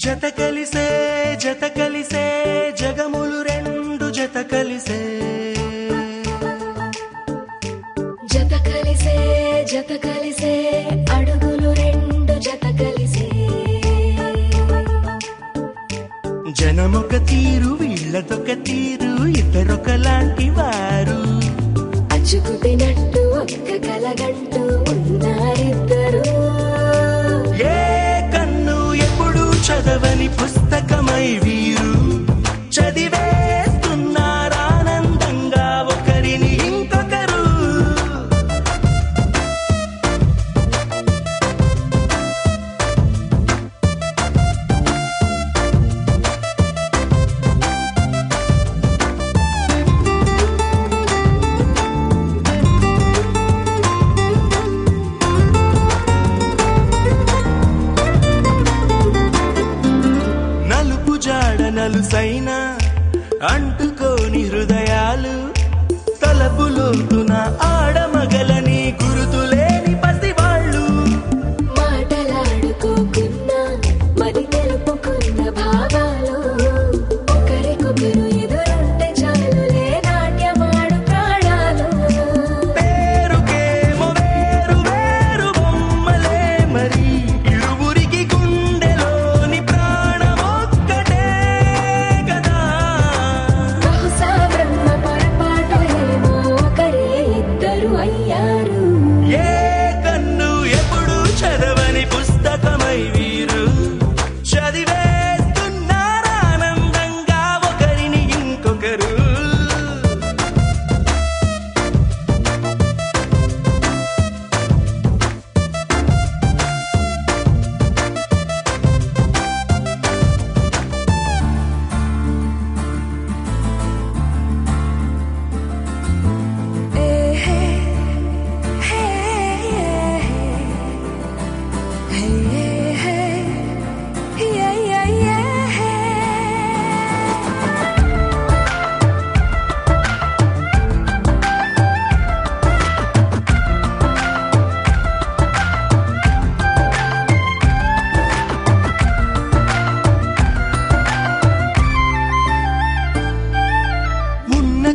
జత కలిసే జగములు రెండు జత కలిసే అడుగులు రెండు జత కలిసే జనమొక తీరు వీళ్ళదొక తీరు ఇద్దరొకలాంటి వారు అచ్చుకుతినట్టు ఒక్క కలగంటూ ఉన్నారిద్దరు చదవని పుస్తకమై వీరు చదివేస్తున్నారానందంగా ఒకరిని ఇంకొకరు నలుసైనా అంటుకోని హృదయాలు తలపులోతున ఆడమగలని గురుతులేని పసివాళ్ళు మాటలాడుకోకున్నా మరి తెలుపుకున్న భావాలు ఒకరికొకరు ఎదురుంటే చాలులే నాట్యమాడు ప్రాణాలు పేరుకేమో వేరు వేరు బొమ్మలే మరి ఇరువురికి గుండెలోని ప్రాణమొక్కటే అయ్యారు ఏ కన్ను ఎప్పుడు చదవని పుస్తకమై వీరు చదివేస్తున్నారానందంగా ఒకరిని ఇంకొకరు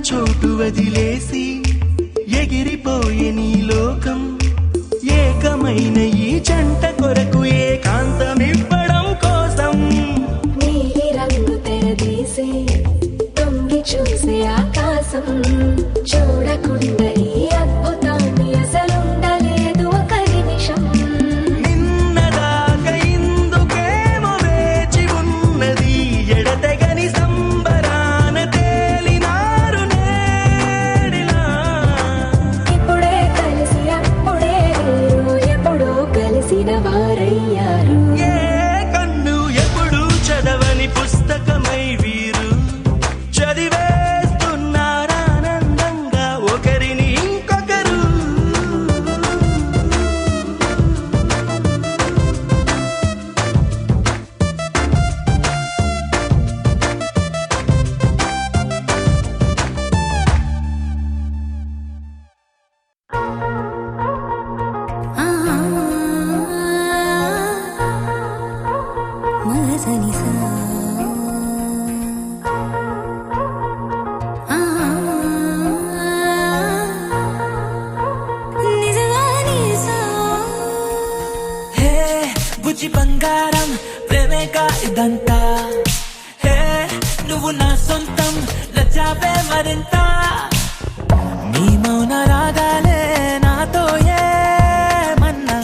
చోటు వదిలేసి ఎగిరిపోయే నీ లోకం ఏకమైన ఈ జంట కొరకు ఏకాంతమివ్వడం కోసం నీలి రంగు తెరదీసే తొంగి చూసే ఆకాశం చూడకుండా ఈ అద్భుతాన్ని అసలుండలేదు ఒక నిమిషం నిన్నదాకా ఇందుకేమో వేచి ఉన్నది ఎడతెగని సంబరాన తేలినారు నేడిలా ఇప్పుడే కలిసి అప్పుడే వీరు ఎప్పుడో కలిసిన వారయ్యారు ఏ కన్ను ఎప్పుడు చదవని పుస్తకమై వీరు చదివేస్తున్నారానందంగా ఒకరిని ఇంకొకరు బుజ్జి బంగారం ప్రేమేగా ఇదంతా హే నువ్వు నా సొంతం నచ్చావే మరింత నీ మౌన రాగాలే నాతో ఏమన్నా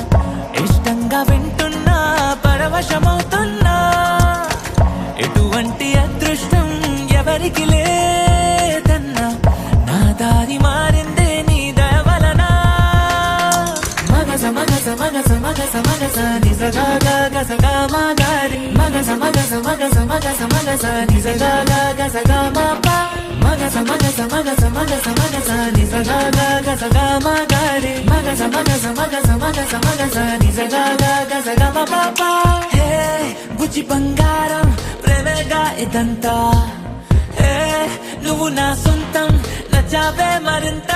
ఇష్టంగా వింటున్నా పరవశమవుతున్నా ఎటువంటి అదృష్టం ఎవరికి లేదన్నా నా దారి మారిందే నీ దయ వలన మగస మగస మగస మగస మగస నిజగా గసగా మా గారి మగస మగస మగస మగస మగస నిజగా గసగా మా పా మగస మగస మగస మగస మగస నిజగా గసగా మా గారి మగస మగస మగస మగస మగస నిజగా గసగా మా పాపా హే బుజ్జి బంగారం ప్రేమగా ఇదంతా హే నువ్వు నా సొంతం నచ్చావే మరింత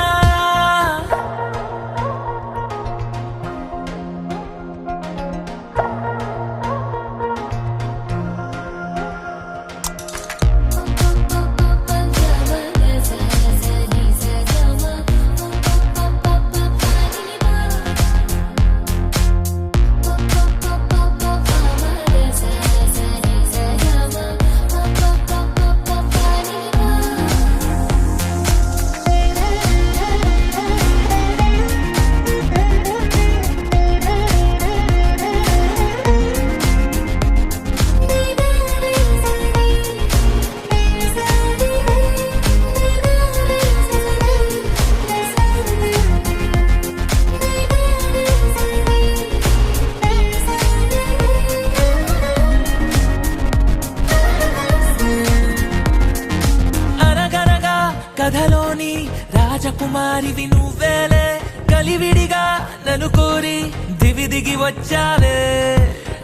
దారివి నువ్వేలే కలివిడిగా నన్ను కోరి దివి దిగి వచ్చావే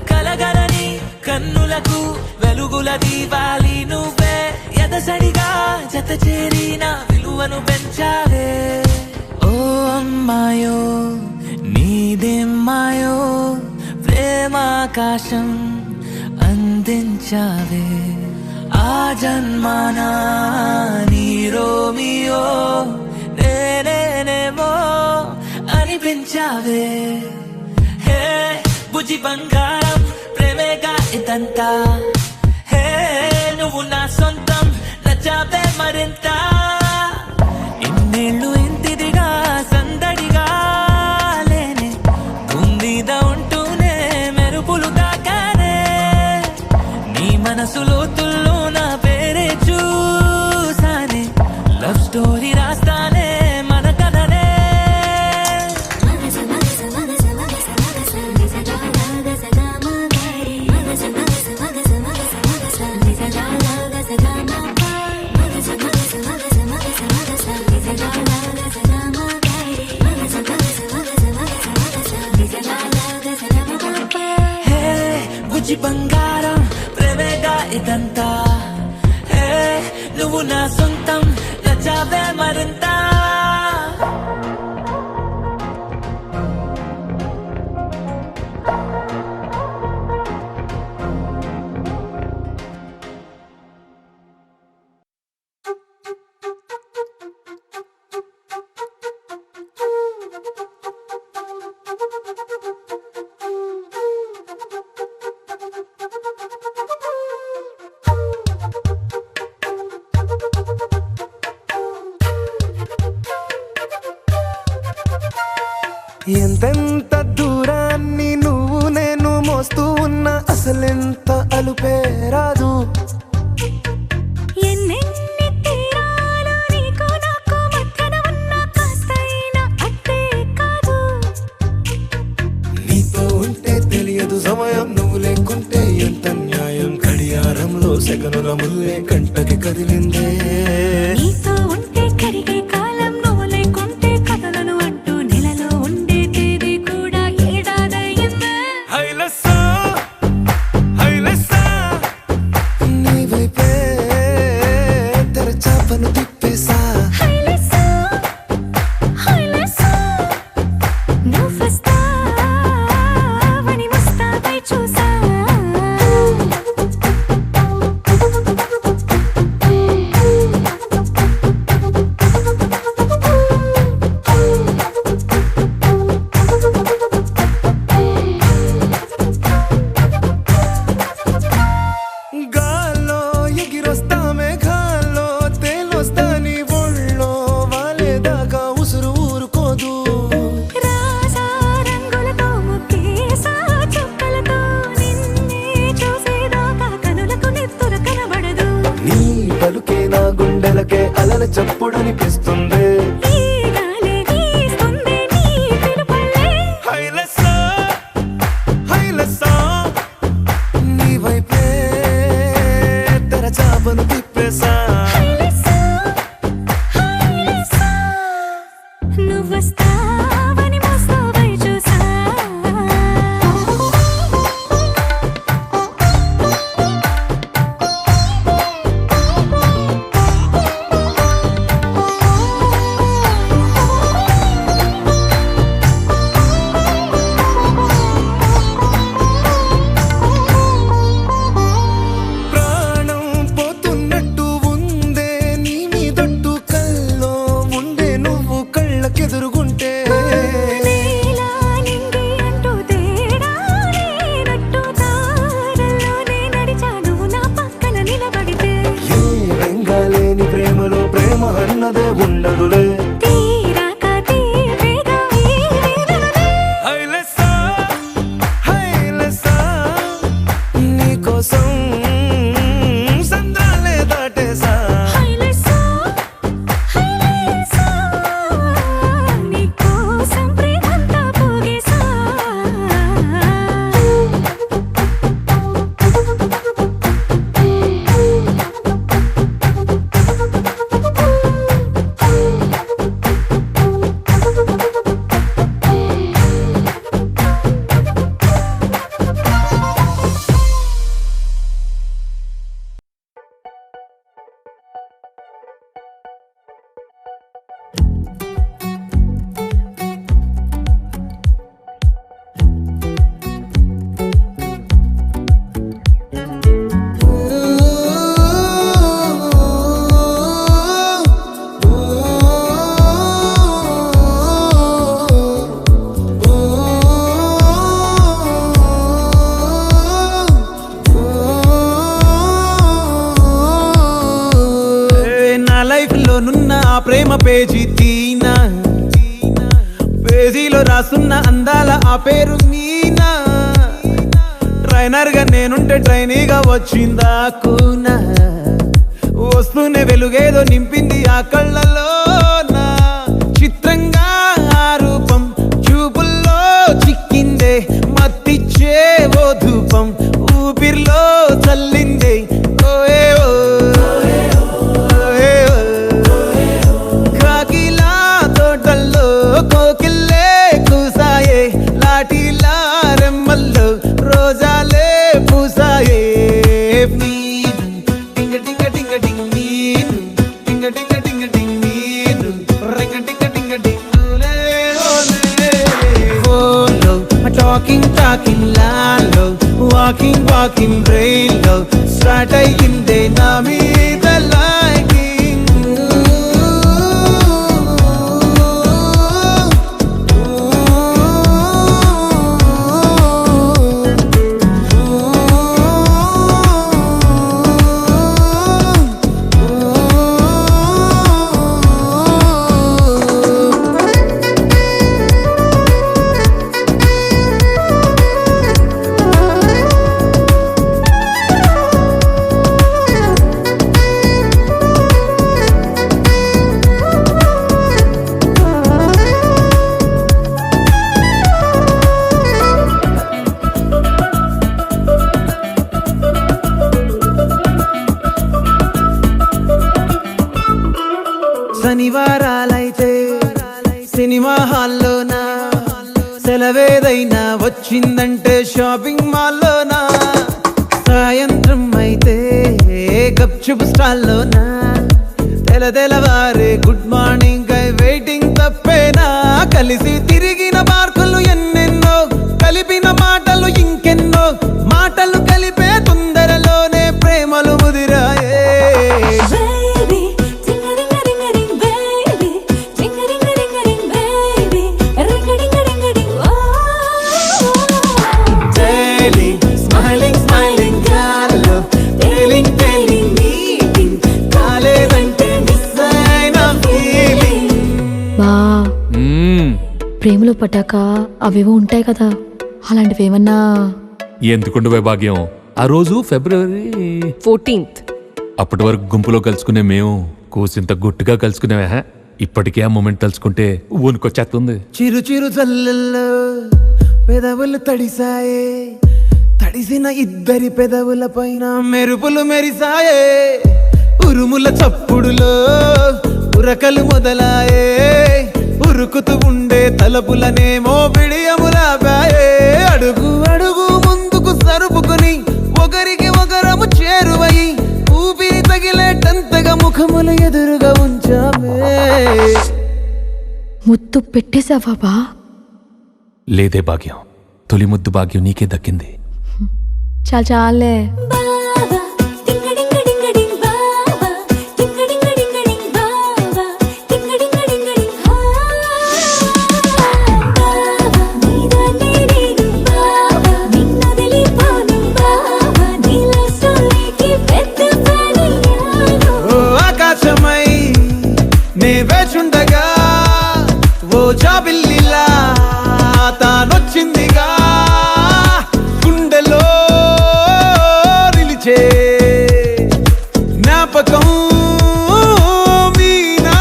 కలగలని కన్నులకు వెలుగుల దీవాలి నువ్వే ఎదసడిగా జత చేరి నా విలువను పెంచావే ఓ అమ్మాయో నీదేమ్మాయో ప్రేమాకాశం అందించావే ఆ జన్మానా నీ రోమియో నేనేనేమో అనిపించావే హే బుజ్జి బంగారం ప్రేమేగా ఇదంతా హే నువ్వు నా సొంతం నచ్చావే మరింత ఇన్నేళ్ళు ఇంతిదిగా సందడిగా లేనే భూమి మీద ఉంటూనే మెరుపులు తాకానే నీ మనసు లోతుల్లో నా పేరే చూసానే లవ్ స్టోరీ రాస్తానే మన కథనే హే బుజ్జి బంగారం ప్రేమేగా ఇదంతా హే నువ్వు నా సొంతం నచ్చావే మరింత ఎంతెంత దూరాన్ని నువ్వు నేను మోస్తూ ఉన్నా అసలెంత అలుపే రాదు ఎన్నెన్ని తీరాలు నీకు నాకు మధ్యన ఉన్న కాస్తైనా అట్టే కాదు నీతో ఉంటే తెలియదు సమయం నువ్వు లేకుంటే ఎంత న్యాయం గడియారంలో సెకనుల ముల్లే కంటకి కదిలిందే నీతో ఉంటే కరిగే కాలం నువ్వు లేకుంటే కథలను అంటూ నెలలో ఉండే తేదీ కూడా ఏడాదయ్యిందే హైలెస్సా హైలెస్సా నీ వైపే తెరచాపను తిప్పేసా హైలెస్సా హైలెస్సా నువ్వు వస్తావని ముస్తాబై చూసా గాల్లో ఎగిరొస్తా మేఘాల్లో తేలొస్తా నీ ఒళ్ళో వాలేదాకా ఉసురు ఊరుకోదు రాజా రంగులతో ముక్కేసా చుక్కలతో నిన్నే చూసేదాకా కనులకు నెత్తురు కనబడదు నీ పలుకే నా గుండెలకే అలల చప్పుడనిపిస్తుంది ఈ గాలి వీస్తుంది నీ పిలుపుల్లే హైలెస్సా హైలెస్సా నీ వైపే తెరచాపను తిప్పేసా హైలెస్సా హైలెస్సా నువ్వు వస్తావని ముస్తాబై చూసా ప్రేమ పేజీ తీనా, పేజీలో రాసున్న అందాల ఆ పేరు మీనా. ట్రైనర్ గా నేనుంటే ట్రైనీగా వచ్చిందా కూనా, వస్తూనే వెలుగేదో నింపింది ఆ కళ్ళలోన. చిత్రంగా ఆ రూపం చూపుల్లో చిక్కిందే, మత్తిచ్చే ఓ ధూపం ఊపిరిలో చల్లిందే. ఓయే ఓ కాకిలా తోటల్లో కోకిల్లే కూసాయే, లాఠీలా రెమ్మల్లో రోజాలే పూసాయే. టింగ టింగ టింగ టింగ్ నీరు, టింగ టింగ టింగ టింగ్ నీరు, రింగ టింగ టింగ టింగులే ఓలే. ఓలో టాకింగ్ టాకింగ్ లాలో, వాకింగ్ వాకింగ్ బ్రెయిన్లో స్టార్ట్ అయ్యిందే నా మీద లైకింగ్. శనివారాలైతే సినిమా హాల్లోనా, సెలవేదైనా వచ్చిందంటే షాపింగ్ మాల్లోనా, సాయంత్రం అయితే గప్చుప్ స్టాల్లోనా, తెలవారే గుడ్ మార్నింగ్ ఐ వెయిటింగ్ తప్పేనా. కలిసి తిరిగిన పార్కులు ఎన్నెన్నో, కలిపిన మాటలు ఇంకెన్నో, మాటలు కలిపే తొందరలోనే ప్రేమలు ముదిరాయే. ప్రేమలో పట్టాక అవేవో ఉంటాయి కదా, అలాంటివి ఏమన్నా? ఎందుకుండు భాగ్యం, ఆ రోజు February 14th. అప్పటి వరకు గుంపులో కలుసుకునే మేము కూసింత గుట్టుగా కలుసుకునేవా. ఇప్పటికే ఆ మూమెంట్ తలుచుకుంటే ఊనుకొచ్చేస్తుంది. చిరు చిరు చల్లల్లో పెదవులు తడిసాయే, తడిసిన ఇద్దరి పెదవుల పైన మెరుపులు మెరిసాయే. ఉరుముల చప్పుడులో ఉరకలు మొదలాయే, ఉరుకుతూ ఉండే తలపులనేమో బిడియములాపాయే. అడుగు అడుగు ముందుకు సరుపుకుని ఒకరికి ఒకరము చేరువై, ఊపిరి తగిలేటంతగా ముఖములు ఎదురుగా ఉంచామే. ముద్దు పెట్టేశావా బా? లేదే భాగ్యం, తొలి ముద్దు భాగ్యం నీకే దక్కింది. చాలే. ఆకాశమై నే వేచుండగా ఓ జాబిల్లిలా తానొచ్చిందిగా, గుండెలో నిలిచే జ్ఞాపకం మీనా.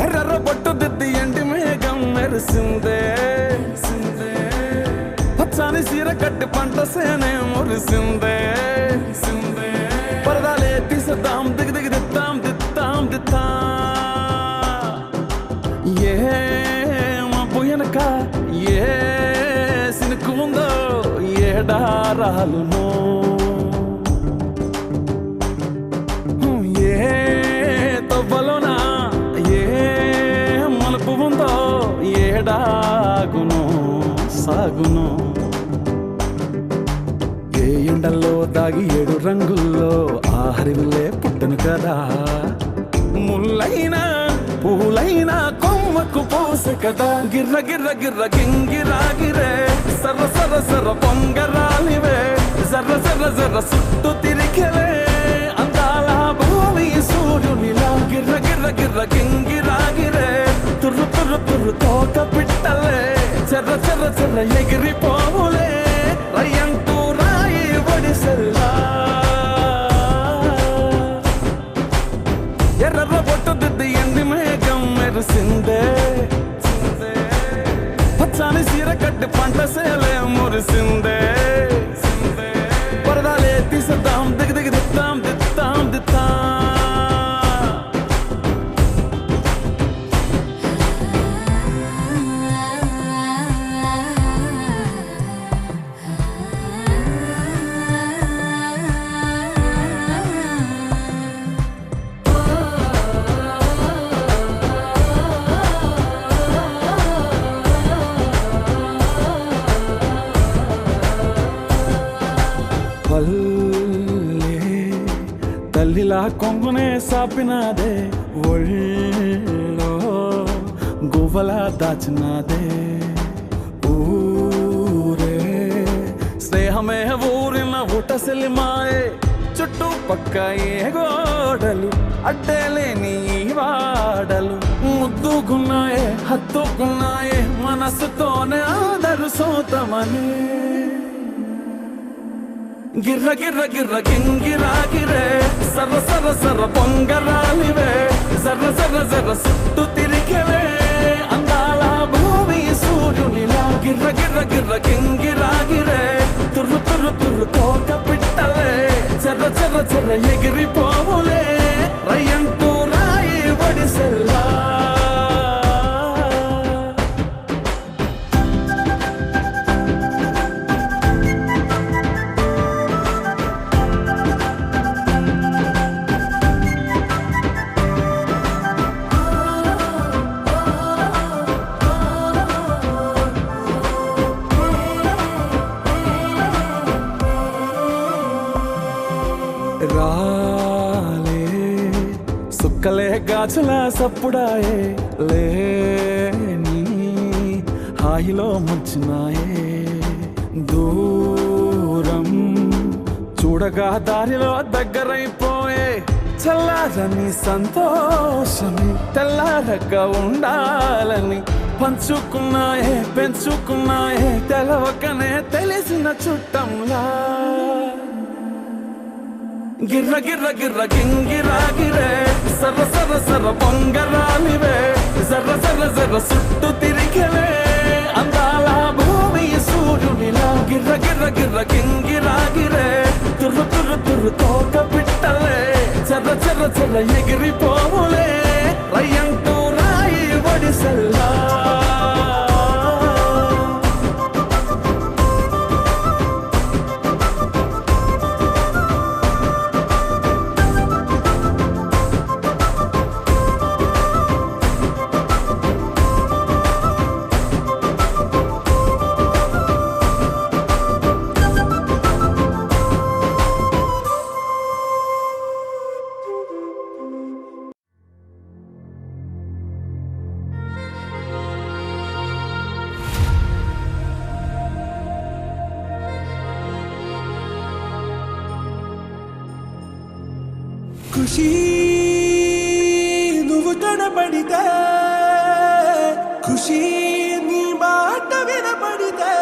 ఎర్ర బొట్టు దిద్ది ఎండి మేఘం మెరిసిందే, పచ్చని సీర కట్టి పంట సేనే మురిసిందే. పరదాలే తీసేద్దాం దిగి దిగి దిద్దాం దిద్దాం దిద్దా. ఏ మబ్బు వెనక ఏ సినుకు ఉందో ఏడారాలునో, ఏ తవ్వలోనా ఏ మలుపు ఉందో ఏడాగును సాగును. ఏ ఎండల్లో దాగి 7 రంగుల్లో ఆహరిల్లే పుట్టను కదా. ముల్లైనా పూలైనా కొమ్మకు పోసే కదా. గిర్ర గిర్ర గిర్ర గింగిరాగిరే సర్ర సర్ర సర్ర పొంగరాలివే. జర్ర జర్ర జర్ర సుట్టు తిరిగలే అందాల భూమి సూర్యునిలా. గిర్ర గిర్ర గిర్ర గింగిరాగిరే తుర్రు తుర్రు తుర్రు తోక పిట్టలే. చెర్ర చెర్ర చెర్ర ఎగిరిపోవులే రయ్యంటూ రాయి ఒడిసెల్లా. ఎర్ర బొట్టు దిద్ది ఎండి మేఘం మెరిసిందే. పచ్చాని సీర కట్టి పంట సేలే మురిసిందే. పరదాలే తీసేద్దాం దిగి దిగి దిద్దాం దిద్దాం దిద్దాం. తల్లిలా కొంగునే సాపినాదే ఒళ్ళో గువ్వలా దాచినాదే. ఊరే స్నేహమే ఊరిన ఊటసిలి మాయే. చుట్టుపక్క ఏ గోడలు అడ్డేలేని వాడలు ముద్దుకున్నాయే హత్తుకున్నాయే మనసుతోనే ఆదరు సోతమని. గిర్ర గిర్ర గిర్ర గింగిరాగిరే సర్ర సర్ర సర్ర పొంగరాలివే. జర్ర జర్ర జర్ర సుట్టు తిరిగలే అందాల భూమి సూర్యునిలా. గిర్ర గిర్ర గిర్ర గింగిరాగిరే తుర్రు తుర్రు తుర్రు తోక పిట్టలే. చెర్ర చెర్ర చెర్ర ఎగిరిపోవులే రయ్యంటూ రాయి ఒడిసెల్లా. రాలే సుక్కలే గాజుల సప్పుడాయే లేని హాయిలో ముంచినాయే. దూరం చూడగా దారిలో దగ్గరైపోయే చల్లారని సంతోషమే తెల్లారగా ఉండాలని పంచుకున్నాయే పెంచుకున్నాయే తెలవకనే తెలిసిన చుట్టంలా. గిర్ర గిర్ర గిర్ర గింగిరాగిరే సర్ర సర్ర సర్ర పొంగరాలివే. జర్ర జర్ర జర్ర సుట్టు తిరిగలే అందాల భూమి సూర్యునిలా. గిర్ర గిర్ర గిర్ర గింగిరాగిరే తుర్రు తుర్రు తుర్రు తోక పిట్టలే. చెర్ర చెర్ర చెర్ర ఎగిరిపోవులే రయ్యంటూ రాయి ఒడిసెల్లా. ఖుషి నువ్వు తడబడితే ఖుషి నీ మాట వినపడితే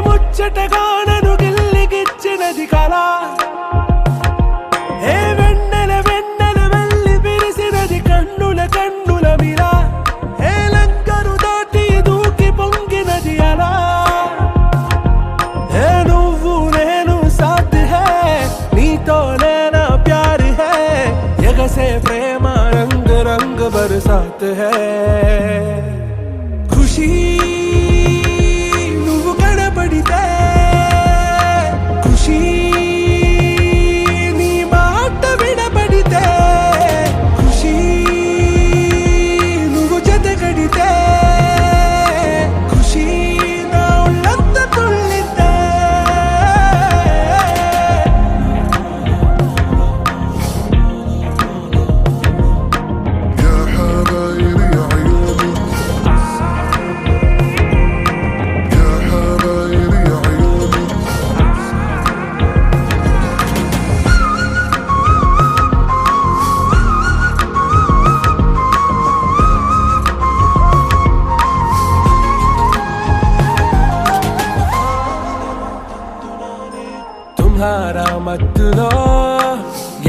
ముచ్చటగానను గిల్లిగిచ్చినది కళ. ఏ వెన్నెల వెన్నెల వెళ్ళి విరిసినది కన్నుల కన్నుల మిలా. ఏ లంకరు దాటి దూకి పొంగినది అలా. ఏ నువ్వు నేను సాథ్ హే నీతో है खुशी నువ్వు కనబడితే ఖుషి నీ మాట వినబడితే ఖుషి నువ్వు జతగడితే ఖుషి నా ఒళ్ళంతా తుళ్ళితే يا حبايبي يا عيوني يا حبايبي يا عيوني తుమ్హారా మత్తులో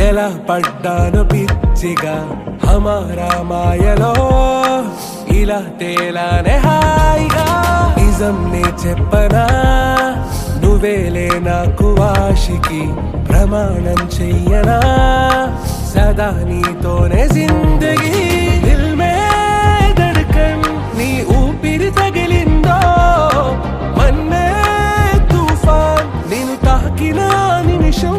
ఎలా పడ్డాను పిచ్చిగా హమారా మాయలో ఇలా తేలానే హాయిగా నిజం నే చెప్పనా నువ్వేలే నాకు ఆశికి ప్రమాణం చెయ్యనా సదా నీతోనే జిందగీ దిల్ మే ధడ్కన్ నీ ఊపిరి తగిలిందో మన్నే తుఫాన్ నేను తాకిన నిమిషం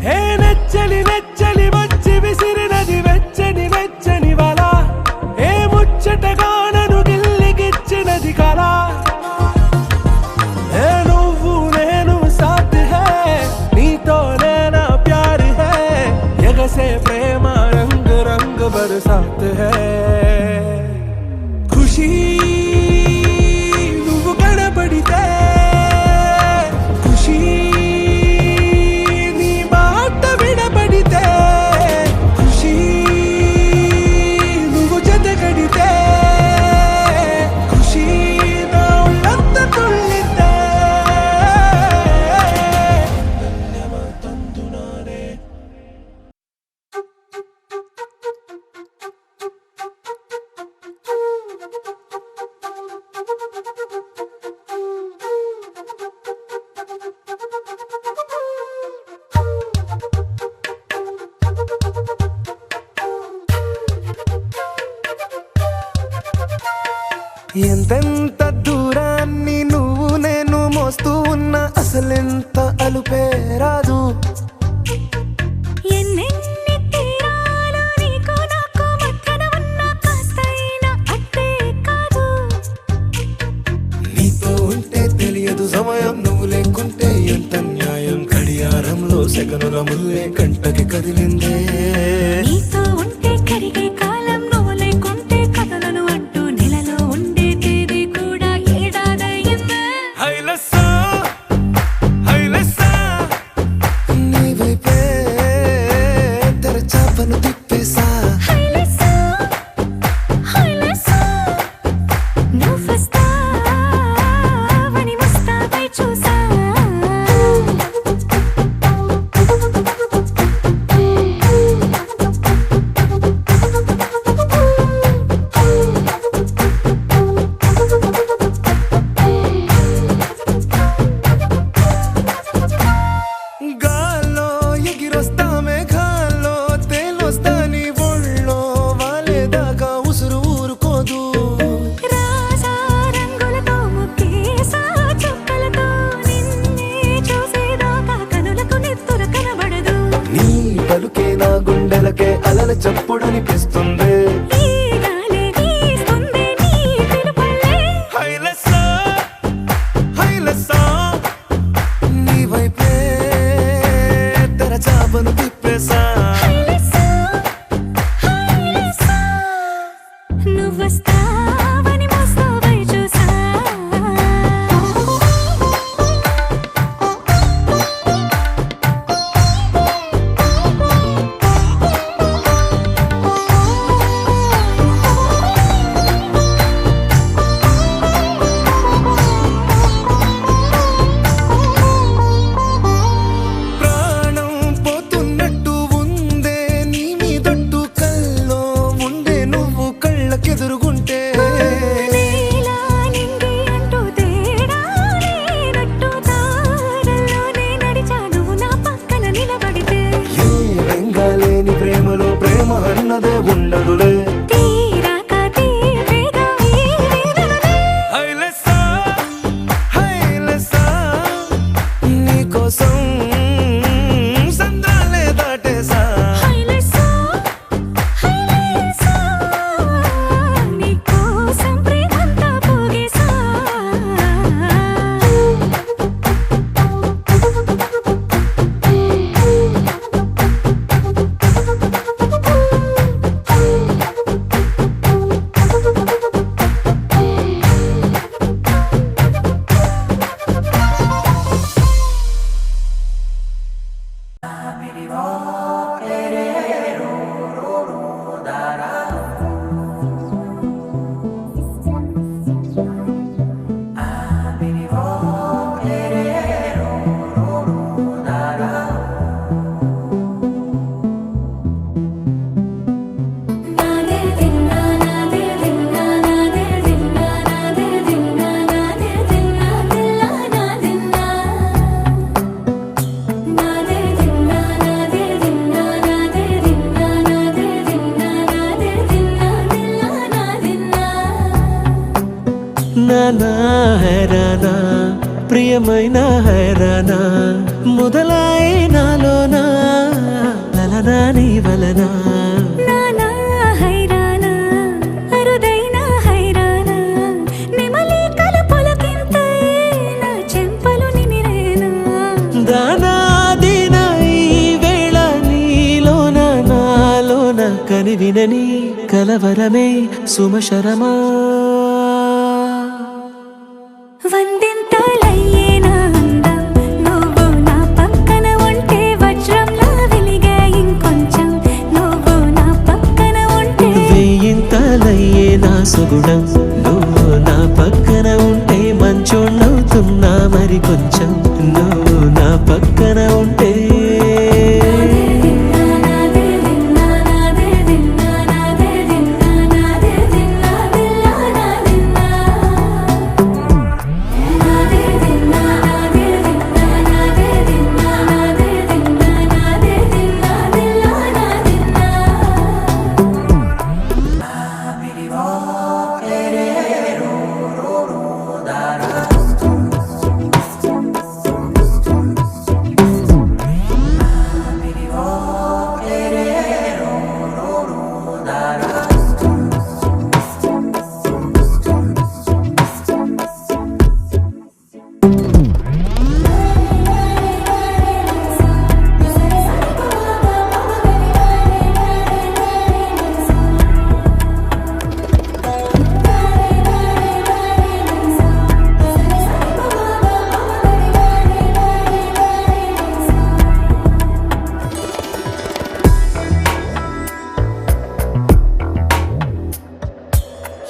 హే నెచ్చలి నెచ్చలి వచ్చి విసిరినది వెచ్చని వెచ్చని వల ఏ ముచ్చటగా నన్ను గిల్లిగిచ్చినది కళ ఏ నువ్వు నేను సాథ్ హే నీతోనే నా ప్యార్ హే ఎగసే ప్రేమ రంగ్ రంగ్ బరసాత్ హే ఖుషి నువ్వు కనబడితే ఖుషి నీ మాట వినబడితే ఖుషి నువ్వు జతగడితే ఖుషి నా ఒళ్ళంతా తుళ్ళితే ఎంతెంత దూరాన్ని నువ్వు నేను మోస్తూ ఉన్నా అసలెంత అలుపే రాదు ఎన్నెన్ని తీరాలు నీకు నాకు మధ్యన ఉన్న కాస్తైనా అట్టే కాదు నీతో ఉంటే తెలియదు సమయం నువ్వు లేకుంటే ఎంత న్యాయం గడియారంలో సెకనుల ముల్లే కంటకి కదిలిందే నీతో ఉంటే కరిగే కాలం నువ్వు లేకుంటే కథలను అంటూ నెలలో ఉండే తేదీ కూడా ఏడాదయ్యిందే హైలసా హైలసా నీ వైపే తెరచాపను తిప్పేసా హైలెస్సా హైలెస్సా నువ్వు వస్తావని వస్తావై చూసా హైరానా ప్రియమైన హైరానా మొదలాయి నాలోనా లలనా నీ వలనా నానా హైరానా అరుదైన హైరానా నెమలి కలుపులకింతై నా చెంపలు నిమిరేనా దానాదిన ఈ వేళ నీలోన నాలోన కనివినని కలవరమే సుమశరమా వందింతలయ్యేనా అందం నువ్వు నా పక్కన ఉంటే వజ్రంలా వెలిగే ఇంకొంచెం నువ్వు నా పక్కన ఉంటే వేయింతలయ్యే నా సుగుణం నువ్వు నా పక్కన ఉంటే మంచోళ్ళవుతున్నా మరి కొంచెం నువ్వు నా పక్కన ఉంటే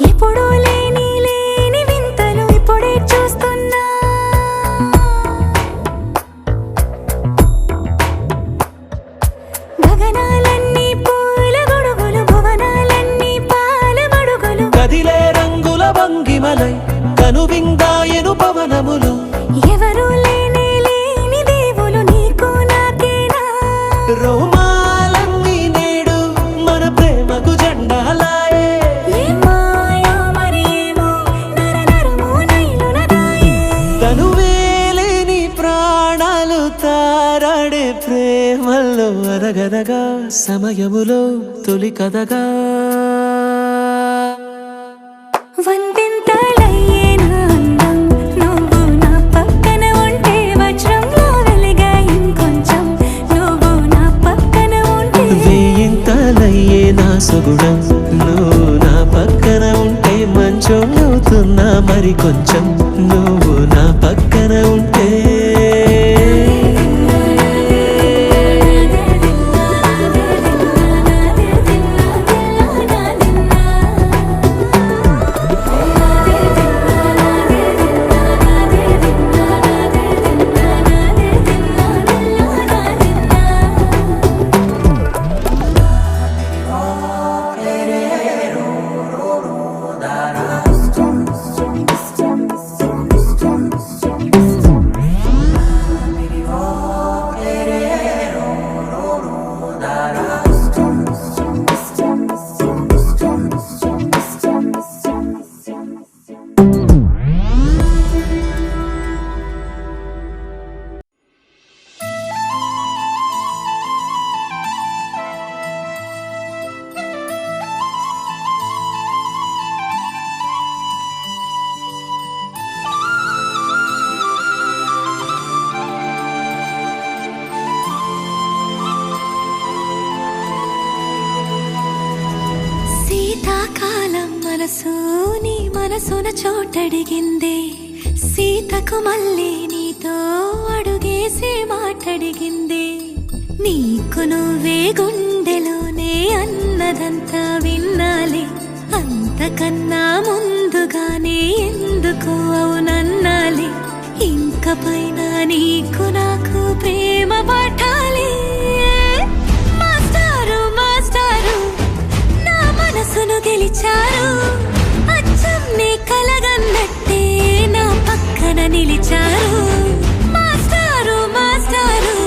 ఎప్పుడూ లేని వింతలు ఇప్పుడే చూస్తున్నా గగనాలన్నీ పూల గొడుగులు భువనాలన్నీ పాల మడుగులు కదిలే రంగుల వంగిమలై కనువిందాయను పవనములు ఎవరూ లేని దేవులు నీకు నాకేనా రోమాలన్నీ నేడు మన ప్రేమకు జెండాలాయే ఏ మాయో మరి ఏమో నరనరమో నైలున దాయే తనువేలేని ప్రాణాలు తారాడే ప్రేమల్లో అరగరగా సమయములో తొలి కథగా వందింతలయ్యేనా అందం నువ్వు నా పక్కన ఉంటే వజ్రంలా వెలిగే ఇంకొంచెం నువ్వు నా పక్కన ఉంటే వేయింతలయ్యే నా సుగుణం నువ్వు నా పక్కన ఉంటే మంచోళ్ళవుతున్నా మరి కొంచెం నువ్వు నా పక్కన ఉంటే శీతాకాలం మనసు నీ మనసున చోటడిగిందే సీతకు మళ్ళీ నీతో అడుగేసి మాటడిగిందే నీకు నువ్వే గుండెలోనే అన్నదంతా విన్నాలి అంతకన్నా ముందుగానే ఎందుకు అవునన్నాలి ఇంక పైన నీకు నాకు ప్రేమ పట్టాలి మాస్టారు మాస్టారు నా మనసును గెలిచారు అచ్చం నీ కలగన్నట్టే నా పక్కన నిలిచారు మాస్టారు మాస్టారు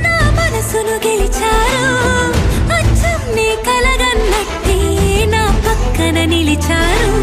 నా మనసును గెలిచారు అచ్చం నీ కలగన్నట్టే నా పక్కన నిలిచారు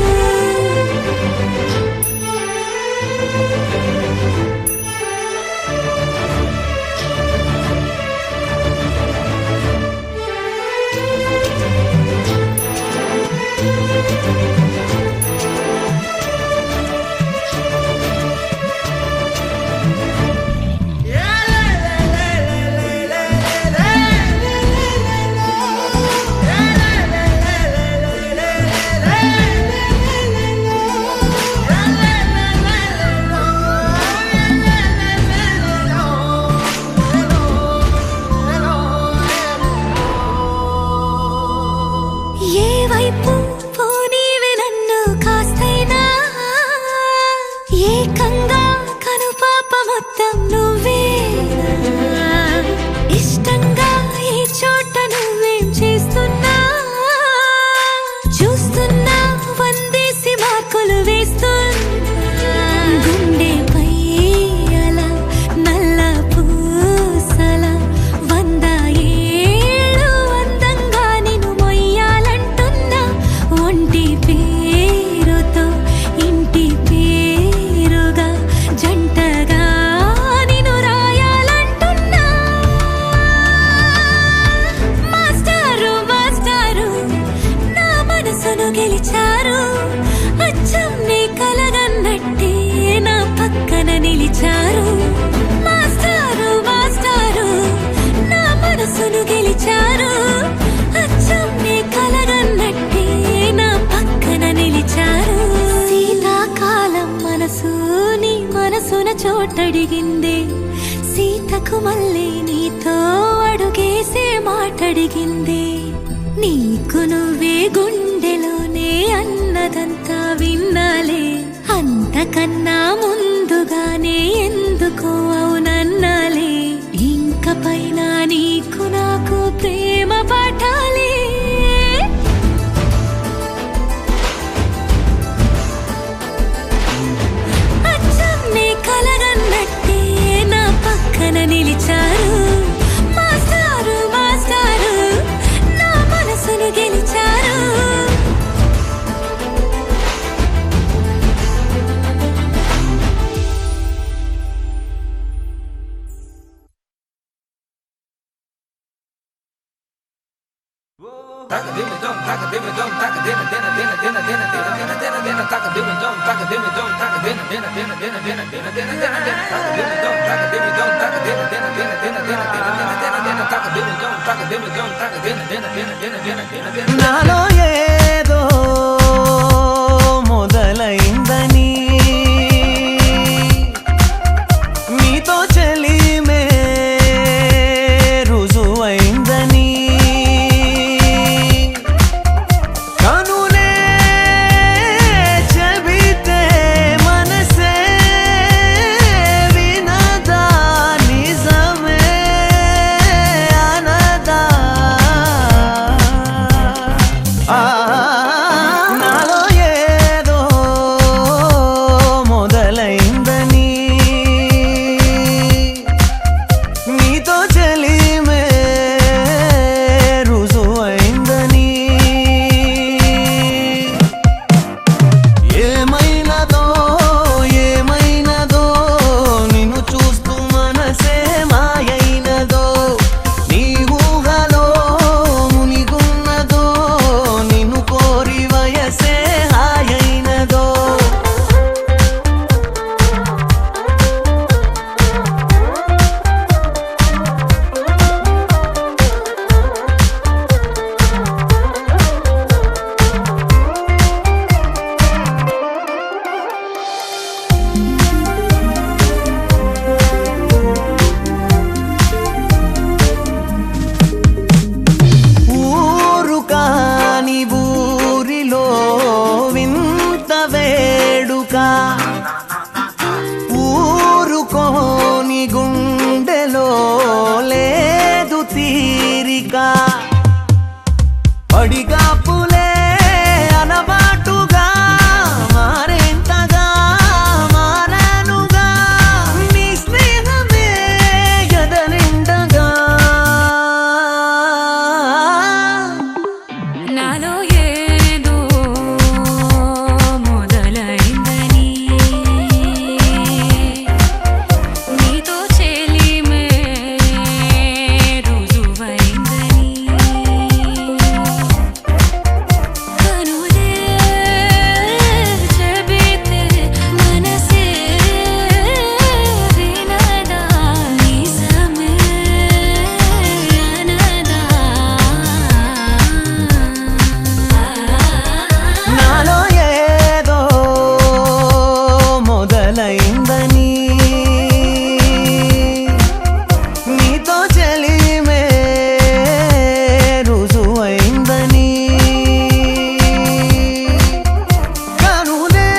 ఏకంగా కనుపాప మొత్తం నువ్వే ఇష్టంగా ఈ చోట నువ్వేం చేస్తున్నా చూస్తున్నా వందేసి మార్కులు వేస్తున్నా గుండెపై అలా నల్ల పూసల 100 ఏళ్ళు అందంగా నిన్ను మొయ్యాలంటున్నా ఒంటి పేరుతో ఇంటి పేరుగా జంటగా నిన్ను రాయాలంటున్నా మాస్టారు మాస్టారు నా మనసును గెలిచారు అచ్చం నీ కలగన్నట్టే నా పక్కన నిలిచారు మాస్టారు మాస్టారు నా మనసును గెలిచారు అచ్చం నీ కలగన్నట్టే నా పక్కన నిలిచారు శీతాకాలం మనసు నీ మనసున చోటడిగిందే సీతకు మళ్ళీ నీతో అడుగేసే మాటడిగిందే నీకు నువ్వే గుండెలోనే అన్నదంతా విన్నాలే అంతకన్నా ముందుగానే ఎందుకో అవునన్నాలే ఇంక పైన నీకు నాకు ప్రేమ పాఠాలే అచ్చం నీ కలగన్నట్టే నా పక్కన నిలిచారు మాస్టారు మాస్టారు నా మనసును గెలిచారు నాలో ఏదో మొదలైందని నీతో చెలిమే రుజువైందని కనులే చెబితే మనసే వినదా నిజమే అనదా నాలో ఏదో మొదలైందని నీతో చెలిమే రుజువైందని ఏమైనదో ఏమైనదో నిన్ను చూస్తూ మనసే మాయైనదో నీ ఊహలో మునిగున్నదో నిన్ను కోరి వయసే హాయైనదో ఊరు కాని ఊరిలో వింత వేడుక ఊరుకోని గుండెలో లేదు తీరిక పడిగాపులే అలవాటుగా మారేంతగా మారానుగా నీ స్నేహమే ఎదనిండగా నాలో ఏదో మొదలైందని నీతో చెలిమే రుజువైందని కనులే చెబితే మనసే వినదా నిజమే అనదా నాలో ఏదో మొదలైందని నీతో చెలిమే రుజువైందని కనులే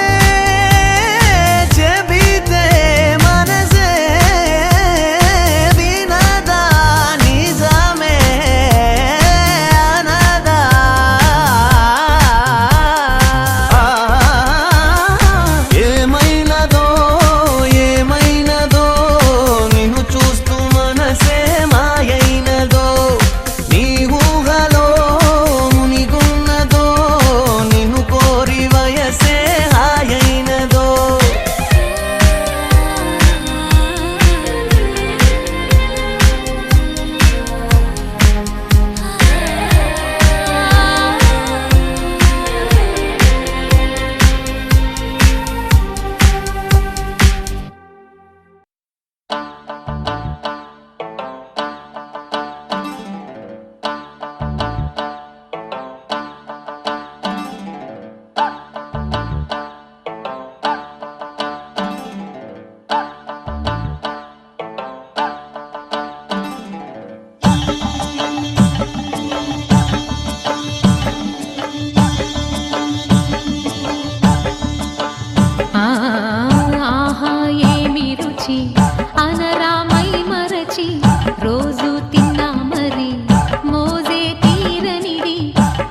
రుచి అనరామై మరచి రోజు తిన్నా మరి మోజే తీరనిది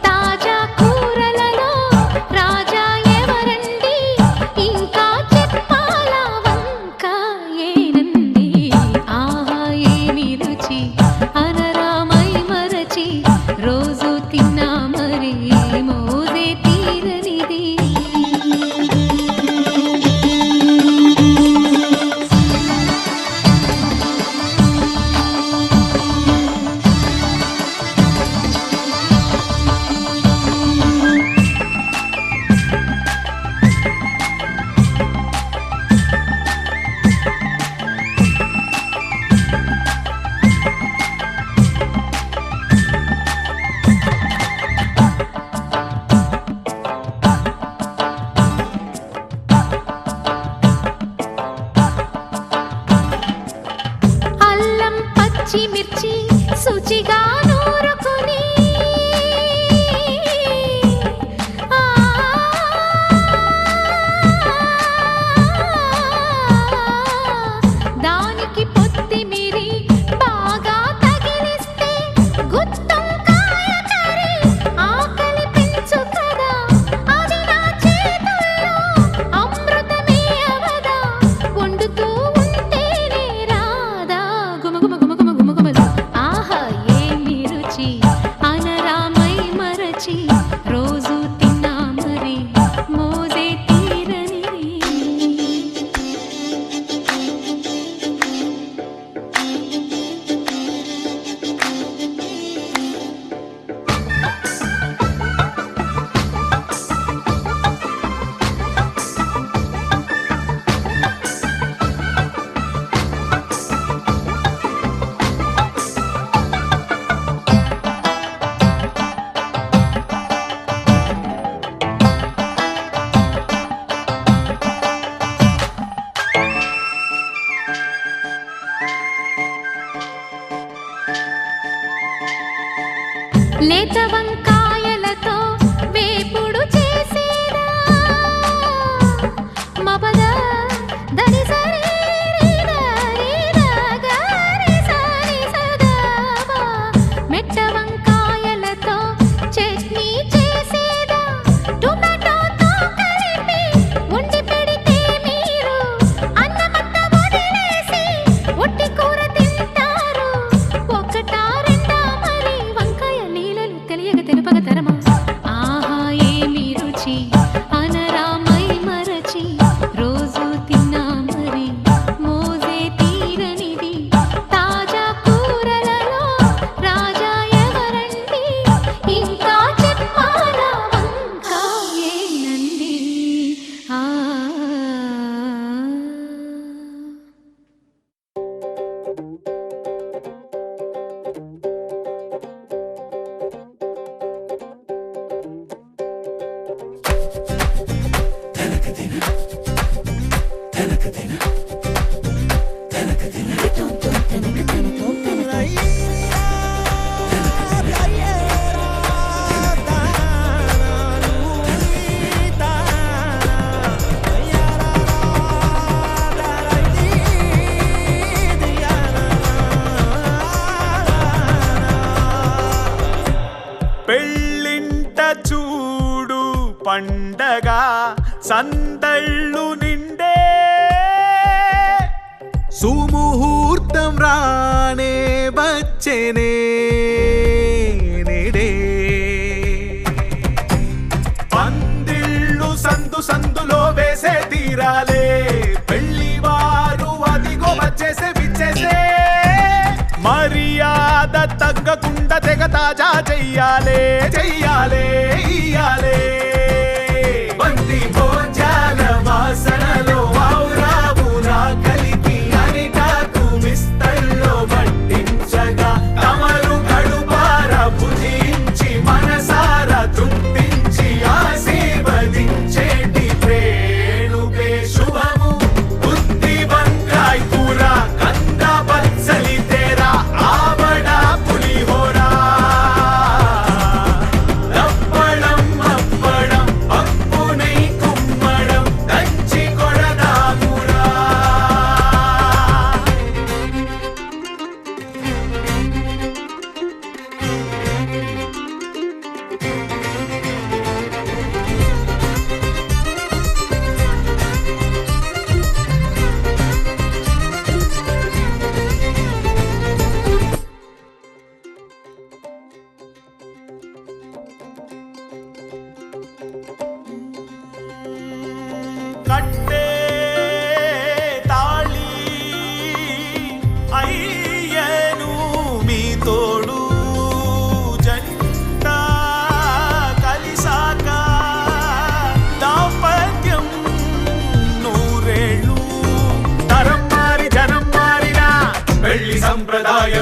తాజా కూరలలో రాజా ఎవరండి ఇంకా చెప్పాలా వంక ఏనండి ఆహా ఏమి రుచి అనరామై మరచి రోజు తిన్నా మరి మోజే తీరనిది అల్లం పచ్చిమిర్చి శుచిగా నూరుకుని దానికి పొత్తిమిరి బాగా తగిలిస్తే గుత్తొంకాయ కర్రీ ఆకలి పెంచు కదా అది నా చేతుల్లో అమృతమే అవదా వండుతూ ఉంటేనే రాదా గుమగుమలు ఆహా ఏమి రుచి అనరామై మరచి రోజు తిన్నా మరి మోజే తీరనిది లేత వంకాయలతో వేపుడు చేసేదా మపద దని సరి మెట్ట వంకాయలతో చట్నీ చేసేదా టొమాటోతో కలిపి వండి పెడితే మీరు అన్నమంతా వదిలేసి ఒట్టి కూర తింటారు ఒకటా రెండా మరి వంకాయ లీలలు తెలియక తెలుపక తరమా ఆహా ఏమి రుచి అనరామై మరచి రోజు తిన్నా మరి మోజే తీరనిది తాజా కూరలలో రాజా ఎవరండి ఇంకా చెప్పాలా వంక ఏనండి ఆ పెళ్ళింట చూడు పండగ సందళ్ళు నిండే సుముహూర్తం రానే వచ్చేనే నేడే పందిళ్ళు సందు సందులో వేసే తీరాలే పెళ్లి వారు అదిగో వచ్చేసే విచ్చేసే మర్యాద తగ్గకుండా తెగ తాజా చెయ్యాలే చెయ్యాలే ఇయ్యాలే బంది భోజాల వాసనలో ఔరావురా కలిపి అరిటాకు విస్తల్లో పట్టించగా తమరు కడుపార భుజించి మనసారా తృప్తించి ఆశీర్వదించేటి ప్రేణుకే శుభము బుద్ధి వంకాయ కూర కంద పచ్చలి తేరా ఆవడ పులిహోరా అప్పడం పప్పు నెయ్యి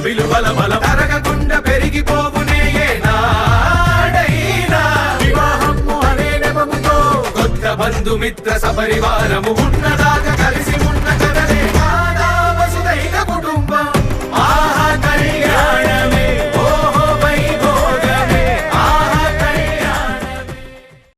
విలువల బలం తరగకుండా పెరిగిపోవునే ఏనాడైనా వివాహము అనే నెపముతో కొత్త బంధుమిత్ర సపరివారము ఉన్నదాకా కలిసి